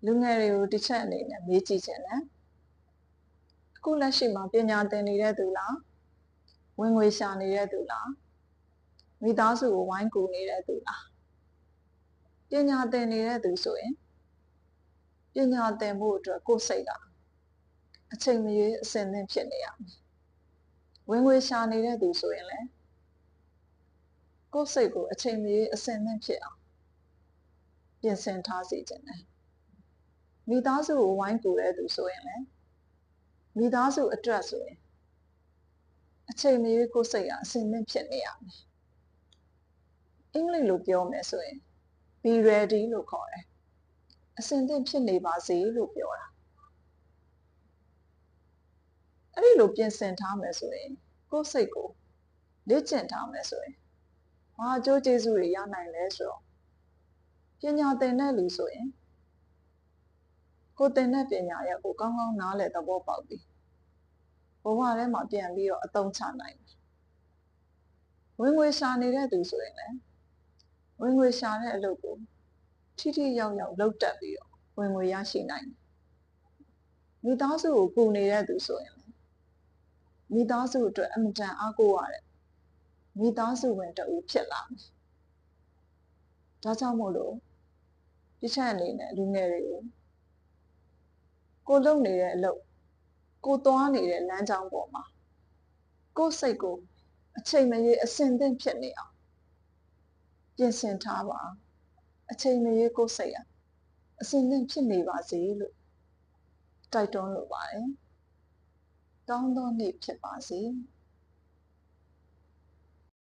လူငယ်တွေကိုတစ်ချက်အနေနဲ့မေးကြည့်ချင်တယ်အခုလက်ရှိမှာပညာသင်နေတဲ့သူလားဝင်ငွေရှာနေတဲ့သူလားမိသားစုကိုဝိုင်းကူနေတဲ့သူလားပညာသင်နေတဲ့သူဆိုရင်ပညာသင်ဖို့အတွက်ကိုယ်စိတ်ကအချိန်မရွေးအစဉ်သင့်ဖြစ်နေရမယ်ဝင်ငွေရှာနေတဲ့သူဆိုရင်လည်းကိုယ်စိတ်ကိုအချိန်မရွေးအစဉ်သင့်ဖြစ်အောင်ပြင်ဆင်ထားစေချင်တယ်မိသားစုကိုဝိုင်းကူတဲ့သူဆိုရင်လည်းမိသားစုအတွက်ဆိုရင်အချိန်မရွေးကိုယ်စိတ်ကအစဉ်သင့်ဖြစ်နေရမယ်အင်္ဂလိပ်လိုပြောမယ်ဆိုရင် be ready လို့ခေါ်တယ်အစဉ်သင့်ဖြစ်နေပါစေလို့ပြောတာအဲ့ဒီလိုပြင်ဆင်ထားမယ်ဆိုရင်ကိုယ်စိတ်ကိုလေ့ကျင့်ထားမယ်ဆိုရင်ဘာအကျိုးကျေးဇူးတွေရနိုင်လဲဆိုတော့ပညာသင်တဲ့လူဆိုရင်ကိုသင်တဲ့ပညာရပ်ကိုကောင်းကောင်းနားလည်သဘောပေါက်ပြီးဘဝထဲမှာပြန်ပြီးတော့အသုံးချနိုင်တယ်ဝင်ငွေရှာနေတဲ့သူဆိုရင်လည်းဝင်ငွေရှာတဲ့အလုပ်ကိုထိထိရောက်ရောက်လုပ်တတ်ပြီးတော့ဝင်ငွေရရှိနိုင်တယ်မိသားစုကိုကူနေတဲ့သူဆိုရင်လည်းမိသားစုအတွက်အမတန်အားကိုးရတဲ့မိသားစုဝင်တဦးဖြစ်လာမယ်ဒါကြောင့်မို့လို့ဒီချက်အနေနဲ့လူငယ်တွေကိုကိုလုပ်နေတဲ့အလုပ်ကိုသွားနေတဲ့လမ်းကြောင်းပေါ်မှာကိုယ်စိတ်ကိုအချိန်မရွေးအစဉ်သင့်ဖြစ်နေအောင်ပြင်ဆင်ထားပါအချိန်မရွေးကိုယ်စိတ်အစဉ်သင့်ဖြစ်နေပါစေလို့တိုက်တွန်းလိုပါတယ်ကောင်းသောနေ့ဖြစ်ပါစေ